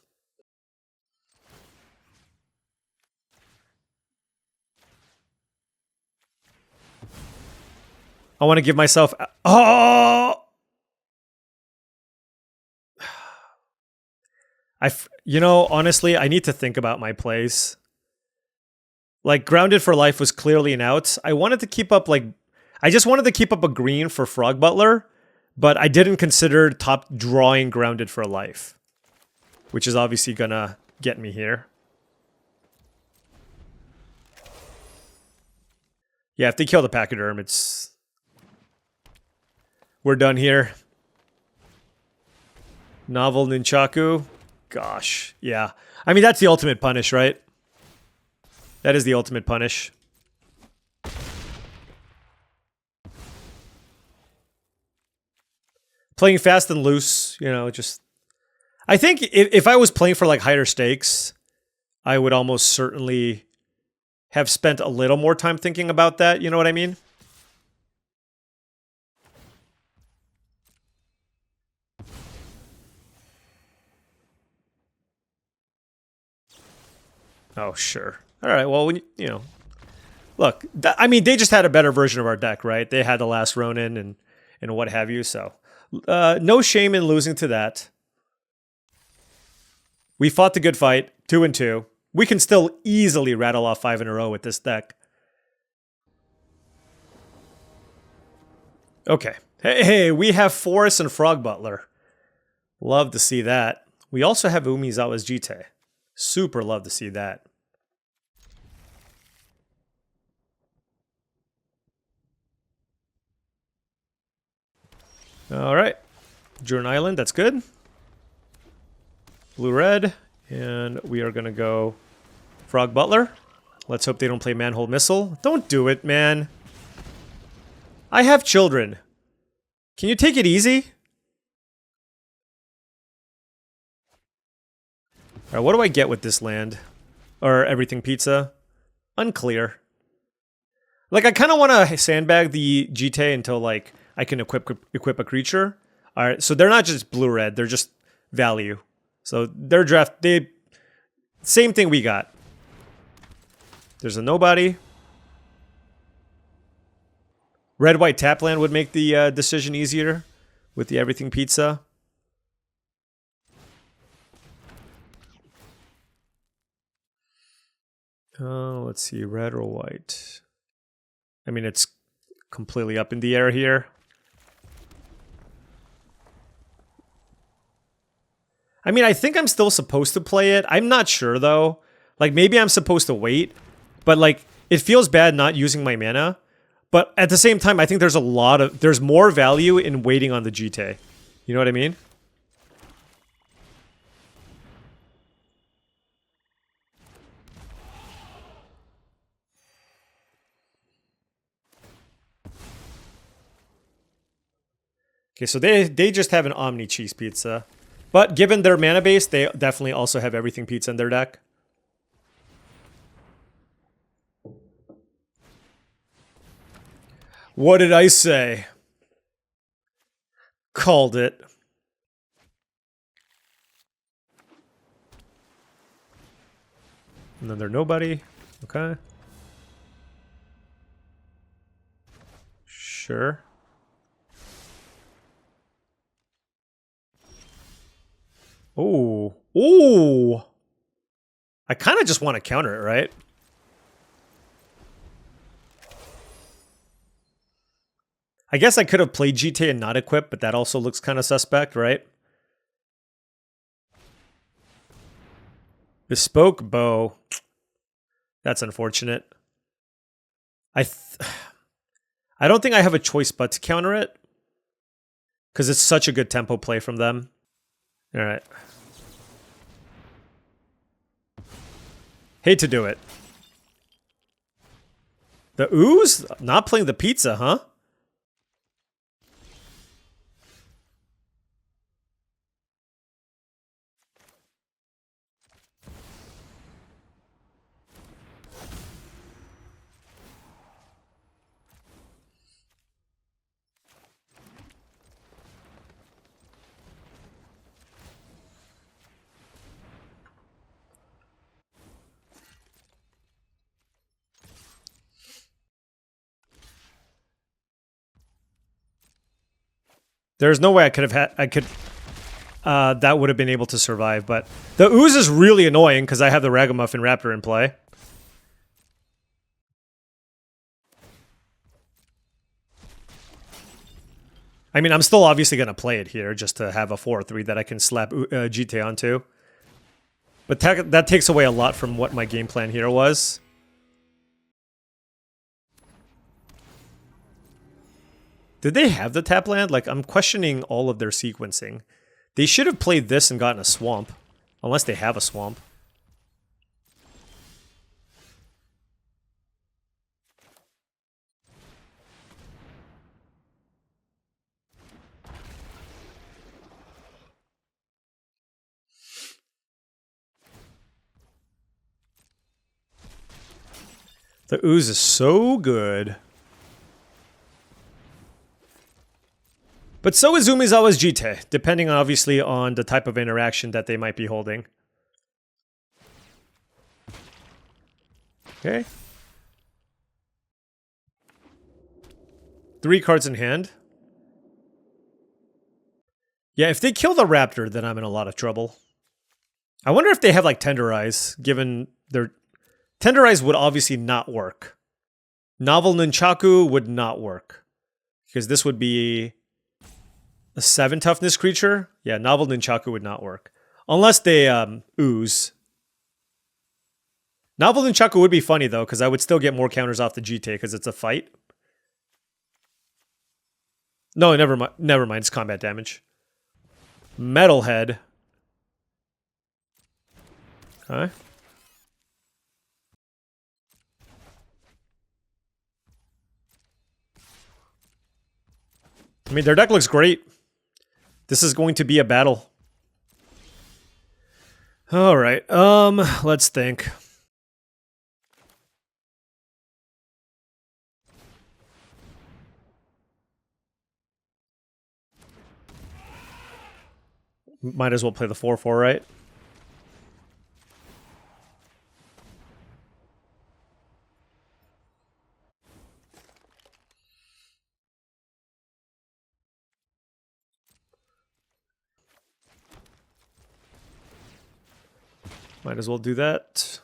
I want to give myself... Oh! You know, honestly, I need to think about my plays. Like, Grounded for Life was clearly an out. I wanted to keep up, like... I just wanted to keep up a green for Frog Butler, but I didn't consider top drawing Grounded for Life, which is obviously gonna get me here. Yeah, if they kill the Pachyderm, it's... We're done here. Novel Nunchaku. Gosh, yeah. I mean, that's the ultimate punish, right? That is the ultimate punish. Playing fast and loose, you know, just... I think if I was playing for, like, higher stakes, I would almost certainly have spent a little more time thinking about that, you know what I mean? Oh, sure. All right, well, when you know... Look, I mean, they just had a better version of our deck, right? They had the last Ronin and what have you, so... no shame in losing to that. We fought the good fight, 2 and 2. We can still easily rattle off 5 in a row with this deck. Okay. Hey, we have Forest and Frog Butler. Love to see that. We also have Umizawa's Jitte. Super love to see that. All right. Jurn Island, that's good. Blue-red. And we are going to go Frog Butler. Let's hope they don't play Manhole Missile. Don't do it, man. I have children. Can you take it easy? Alright, what do I get with this land? Or everything pizza? Unclear. Like, I kind of want to sandbag the Jitte until, like, I can equip a creature. Alright, so they're not just blue-red, they're just value. So their draft, same thing we got. There's a nobody. Red-white tap land would make the decision easier with the everything pizza. Let's see, red or white. I mean, it's completely up in the air here. I mean, I think I'm still supposed to play it. I'm not sure, though. Like, maybe I'm supposed to wait. But, like, it feels bad not using my mana. But at the same time, I think there's more value in waiting on the Jitte. You know what I mean? Okay, so they just have an Omni Cheese Pizza. But given their mana base, they definitely also have everything pizza in their deck. What did I say? Called it. And then they're nobody. Okay. Sure. Ooh. Ooh. I kind of just want to counter it, right? I guess I could have played Jitte and not equip, but that also looks kind of suspect, right? Bespoke bow. That's unfortunate. I don't think I have a choice but to counter it. Because it's such a good tempo play from them. Alright. Hate to do it. The ooze? Not playing the pizza, huh? There's no way I could have had... that would have been able to survive, but... The ooze is really annoying because I have the Ragamuffin Raptor in play. I mean, I'm still obviously going to play it here just to have a 4-3 that I can slap Jitte onto. But that takes away a lot from what my game plan here was. Did they have the tap land? Like, I'm questioning all of their sequencing. They should have played this and gotten a swamp. Unless they have a swamp. The ooze is so good. But so is Umezawa's Jitte, depending obviously on the type of interaction that they might be holding. Okay. 3 cards in hand. Yeah, if they kill the Raptor, then I'm in a lot of trouble. I wonder if they have like Tenderize, given their... Tenderize would obviously not work. Novel Nunchaku would not work. Because this would be a 7 toughness creature. Yeah, Novel Nunchaku would not work. Unless they ooze. Novel Nunchaku would be funny though, because I would still get more counters off the Jitte because it's a fight. No, never mind. Never mind. It's combat damage. Metalhead. Okay. I mean, their deck looks great. This is going to be a battle. All right. Let's think. Might as well play the 4/4, right? Might as well do that.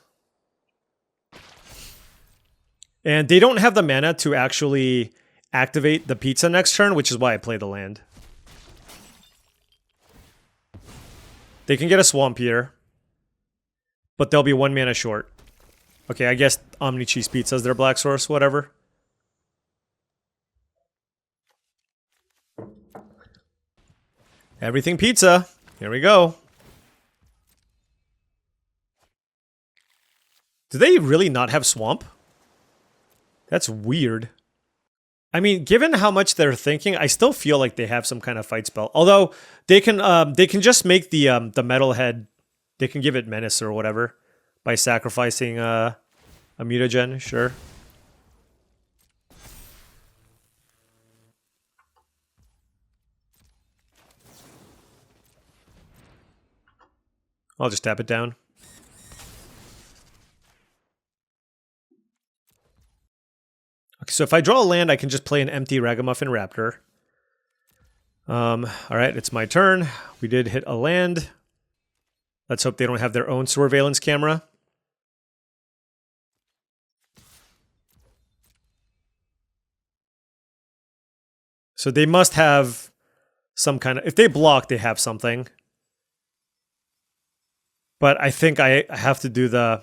And they don't have the mana to actually activate the pizza next turn, which is why I play the land. They can get a swamp here, but they'll be 1 mana short. Okay, I guess Omni Cheese Pizza is their black source, whatever. Everything pizza. Here we go. Do they really not have swamp? That's weird. I mean, given how much they're thinking, I still feel like they have some kind of fight spell. Although they can just make the metalhead. They can give it menace or whatever by sacrificing a mutagen. Sure. I'll just tap it down. Okay, so if I draw a land, I can just play an empty Ragamuffin Raptor. Alright, it's my turn. We did hit a land. Let's hope they don't have their own surveillance camera. So they must have some kind of... If they block, they have something. But I think I have to do the...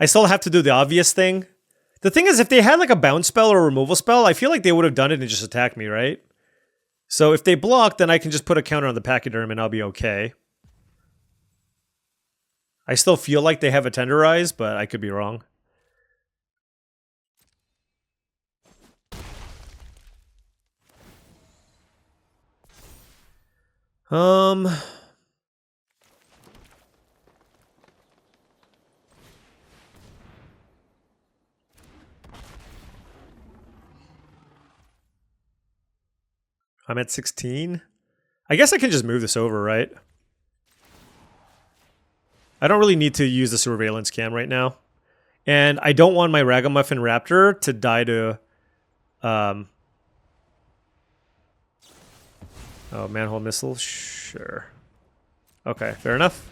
I still have to do the obvious thing. The thing is, if they had like a bounce spell or a removal spell, I feel like they would have done it and just attacked me, right? So if they block, then I can just put a counter on the Pachyderm and I'll be okay. I still feel like they have a Tenderize, but I could be wrong. I'm at 16. I guess I can just move this over, right? I don't really need to use the surveillance cam right now. And I don't want my Ragamuffin Raptor to die to... Oh, manhole missile? Sure. Okay, fair enough.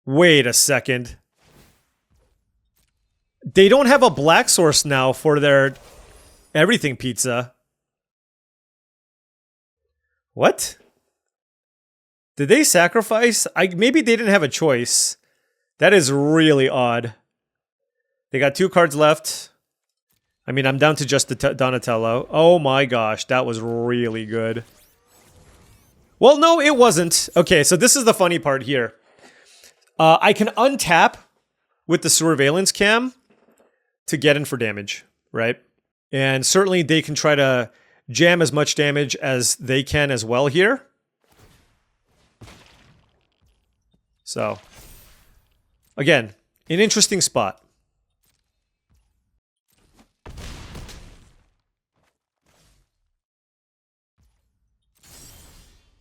Wait a second. They don't have a black source now for their everything pizza. What? Did they sacrifice? Maybe they didn't have a choice. That is really odd. They got 2 cards left. I mean, I'm down to just the Donatello. Oh my gosh, that was really good. Well, no, it wasn't. Okay, so this is the funny part here. I can untap with the Surveillance Cam to get in for damage, right? And certainly they can try to jam as much damage as they can as well here. So, again, an interesting spot.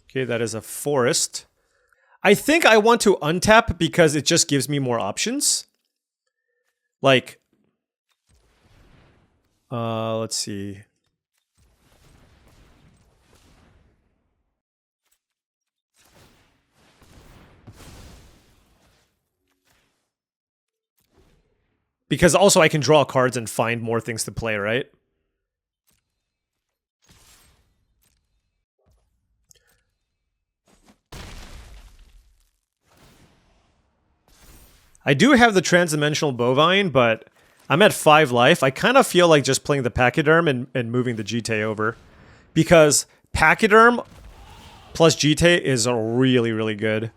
Okay, that is a forest. I think I want to untap because it just gives me more options. Like, let's see. Because also I can draw cards and find more things to play, right? I do have the Transdimensional Bovine, but I'm at 5 life. I kind of feel like just playing the Pachyderm and moving the Jitte over. Because Pachyderm plus Jitte is really, really good.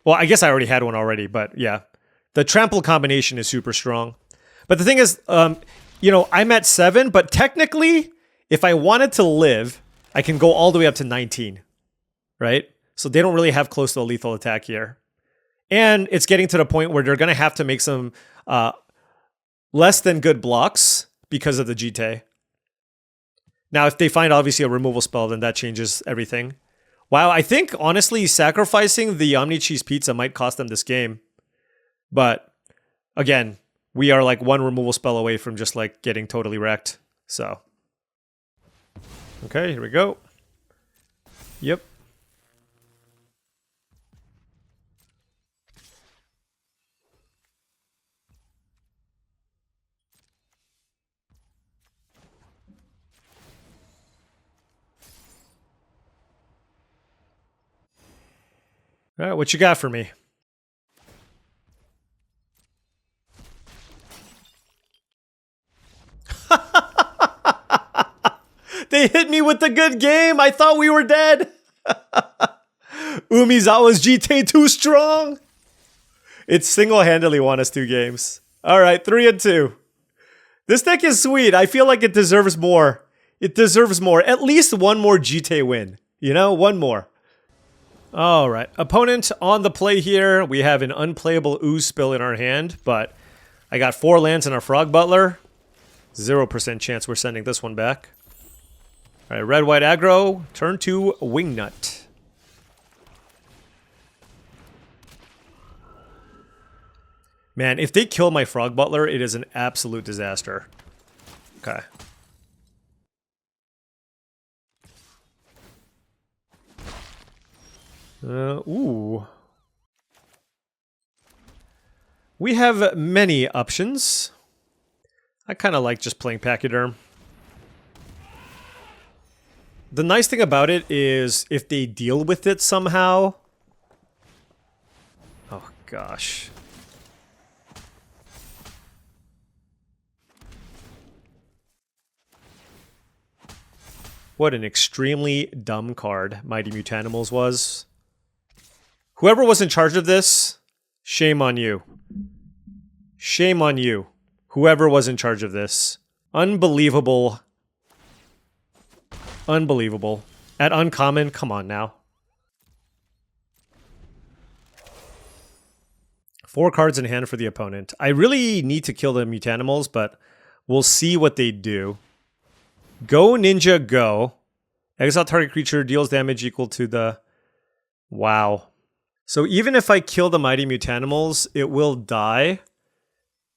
Well, I guess I already had one already, but yeah. The Trample combination is super strong. But the thing is, you know, I'm at 7, but technically, if I wanted to live, I can go all the way up to 19. Right? So they don't really have close to a lethal attack here. And it's getting to the point where they're going to have to make some less than good blocks because of the Jitte. Now, if they find obviously a removal spell, then that changes everything. Wow, I think, honestly, sacrificing the Omni Cheese Pizza might cost them this game. But, again, we are like 1 removal spell away from just like getting totally wrecked. So. Okay, here we go. Yep. All right, what you got for me? They hit me with the good game. I thought we were dead. Umizawa's Jitte too strong. It single-handedly won us 2 games. All right, 3-2. This deck is sweet. I feel like it deserves more. It deserves more. At least 1 more Jitte win. You know, 1 more. All right, opponent on the play here. We have an unplayable Ooze Spill in our hand, but I got 4 lands and a Frog Butler. 0% chance we're sending this one back. All right, red-white aggro. Turn 2, Wingnut. Man, if they kill my Frog Butler, it is an absolute disaster. Okay. Ooh. We have many options. I kind of like just playing Pachyderm. The nice thing about it is if they deal with it somehow... Oh, gosh. What an extremely dumb card Mighty Mutanimals was. Whoever was in charge of this, shame on you. Shame on you. Whoever was in charge of this. Unbelievable. Unbelievable. At uncommon, come on now. 4 cards in hand for the opponent. I really need to kill the Mutanimals, but we'll see what they do. Go Ninja Go. Exile target creature deals damage equal to the... Wow. So even if I kill the Mighty Mutanimals, it will die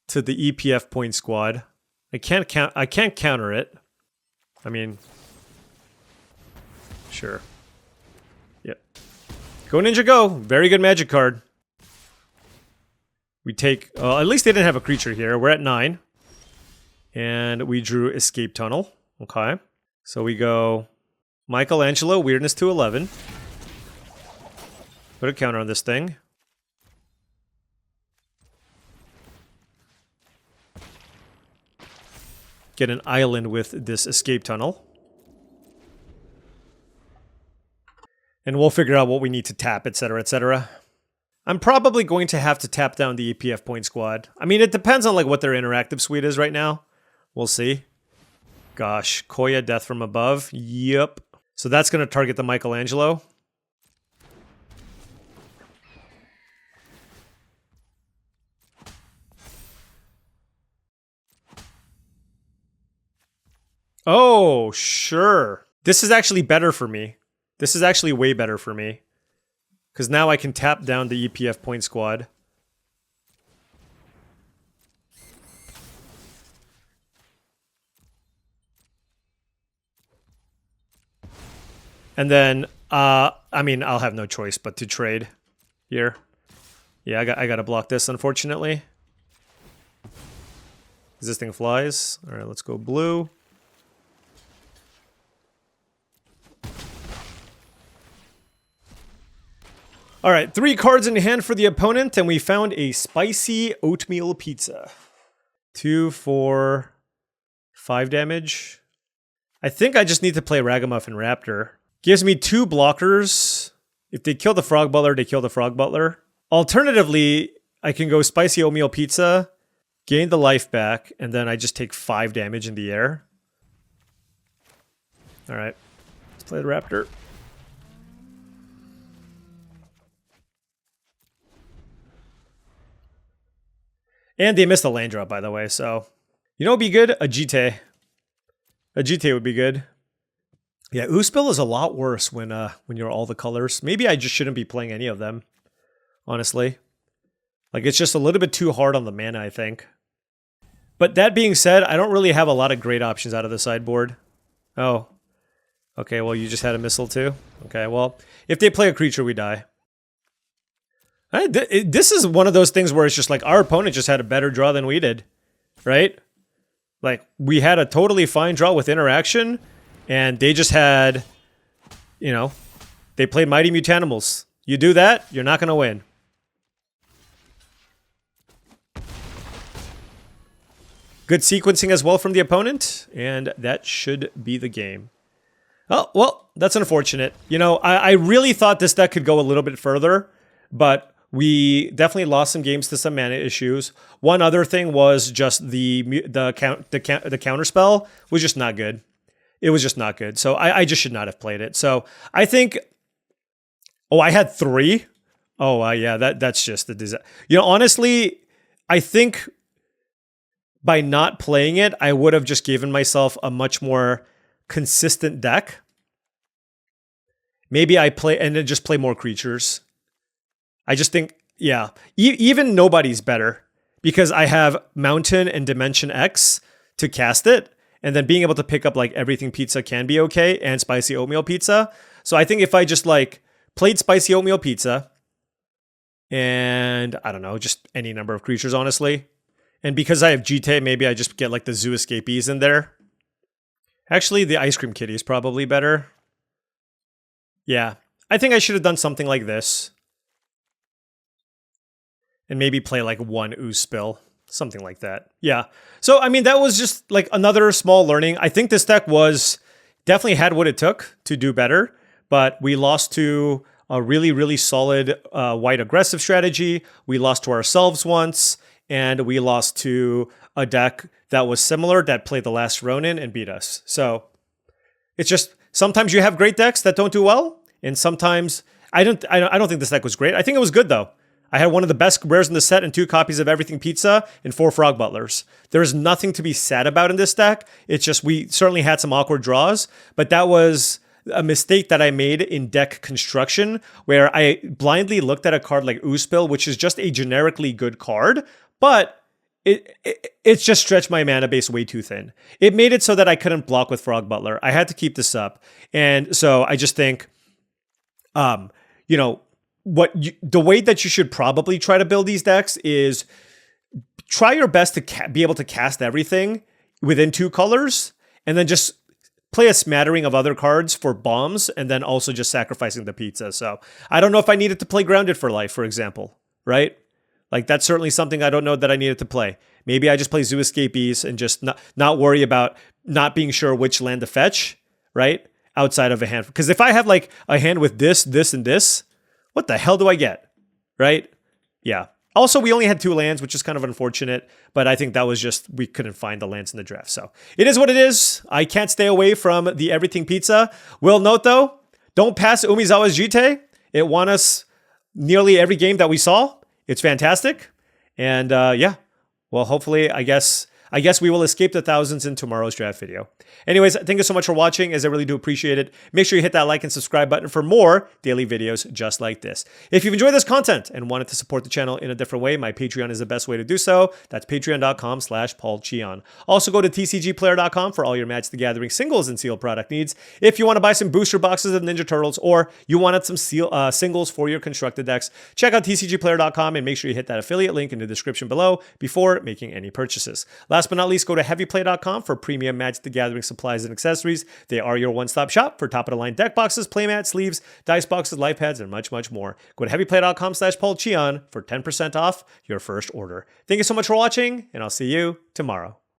to the EPF point squad. I can't counter it. I mean, sure. Yep. Go Ninja Go. Very good magic card. We take, at least they didn't have a creature here. We're at 9. And we drew Escape Tunnel. Okay. So we go Michelangelo, Weirdness to 11. Put a counter on this thing. Get an island with this Escape Tunnel. And we'll figure out what we need to tap, etc., etc. I'm probably going to have to tap down the EPF point squad. I mean, it depends on like what their interactive suite is right now. We'll see. Gosh, Koya, Death from Above. Yep. So that's going to target the Michelangelo. Oh, sure. This is actually better for me. This is actually way better for me. Because now I can tap down the EPF point squad. And then, I mean, I'll have no choice but to trade here. Yeah, I gotta block this, unfortunately. Because this thing flies. Alright, let's go blue. Alright, 3 cards in hand for the opponent, and we found a spicy oatmeal pizza. 2, 4, 5 damage. I think I just need to play Ragamuffin Raptor. Gives me 2 blockers. If they kill the Frog Butler, they kill the Frog Butler. Alternatively, I can go Spicy Oatmeal Pizza, gain the life back, and then I just take 5 damage in the air. Alright, let's play the Raptor. And they missed a land drop, by the way, so... You know what would be good? A Jitte. A Jitte would be good. Yeah, Oospil is a lot worse when you're all the colors. Maybe I just shouldn't be playing any of them, honestly. Like, it's just a little bit too hard on the mana, I think. But that being said, I don't really have a lot of great options out of the sideboard. Oh. Okay, well, you just had a missile too? Okay, well, if they play a creature, we die. This is one of those things where it's just like our opponent just had a better draw than we did, right? Like, we had a totally fine draw with interaction, and they just had, you know, they played Mighty Mutanimals. You do that, you're not going to win. Good sequencing as well from the opponent, and that should be the game. Oh, well, that's unfortunate. You know, I really thought this deck could go a little bit further, but we definitely lost some games to some mana issues. One other thing was just the counter spell was just not good. It was just not good. So I just should not have played it. So I think, oh, I had 3. Oh, yeah, that's just the disaster. You know, honestly, I think by not playing it, I would have just given myself a much more consistent deck. Maybe I play and then just play more creatures. I just think, yeah, even Nobody's better because I have Mountain and Dimension X to cast it, and then being able to pick up like Everything Pizza can be okay, and Spicy Oatmeal Pizza. So I think if I just like played Spicy Oatmeal Pizza, and I don't know, just any number of creatures, honestly. And because I have Jitte, maybe I just get like the Zoo Escapees in there. Actually, the Ice Cream Kitty is probably better. Yeah, I think I should have done something like this. And maybe play like 1 Ooze Spill. Something like that. Yeah. So, I mean, that was just like another small learning. I think this deck was definitely had what it took to do better. But we lost to a really, really solid white aggressive strategy. We lost to ourselves once. And we lost to a deck that was similar that played the last Ronin and beat us. So, it's just sometimes you have great decks that don't do well. And sometimes I don't think this deck was great. I think it was good, though. I had one of the best rares in the set and 2 copies of Everything Pizza and 4 Frog Butlers. There is nothing to be sad about in this deck. It's just we certainly had some awkward draws, but that was a mistake that I made in deck construction where I blindly looked at a card like Oospill, which is just a generically good card, but it's just stretched my mana base way too thin. It made it so that I couldn't block with Frog Butler. I had to keep this up. And so I just think, you know, the way that you should probably try to build these decks is try your best to be able to cast everything within 2 colors, and then just play a smattering of other cards for bombs, and then also just sacrificing the pizza. So I don't know if I needed to play Grounded for Life, for example, right? Like, that's certainly something I don't know that I needed to play. Maybe I just play Zoo Escapees and just not worry about not being sure which land to fetch, right? Outside of a hand. Because if I have like a hand with this, this, and this, what the hell do I get? Right? Yeah. Also, we only had 2 lands, which is kind of unfortunate, but I think that was just, we couldn't find the lands in the draft. So it is what it is. I can't stay away from the Everything Pizza. Will note though, don't pass Umizawa's Jitte. It won us nearly every game that we saw. It's fantastic. And yeah, well, hopefully, I guess we will escape the thousands in tomorrow's draft video. Anyways, thank you so much for watching, as I really do appreciate it. Make sure you hit that like and subscribe button for more daily videos just like this. If you've enjoyed this content and wanted to support the channel in a different way, my Patreon is the best way to do so. That's patreon.com/paulcheon. Also go to TCGplayer.com for all your Magic the Gathering singles and sealed product needs. If you want to buy some booster boxes of Ninja Turtles, or you wanted some singles for your constructed decks, check out TCGplayer.com and make sure you hit that affiliate link in the description below before making any purchases. Last but not least, go to heavyplay.com for premium Magic the Gathering supplies and accessories. They are your one-stop shop for top-of-the-line deck boxes, playmats, sleeves, dice boxes, life pads, and much, much more. Go to heavyplay.com/paulcheon for 10% off your first order. Thank you so much for watching, and I'll see you tomorrow.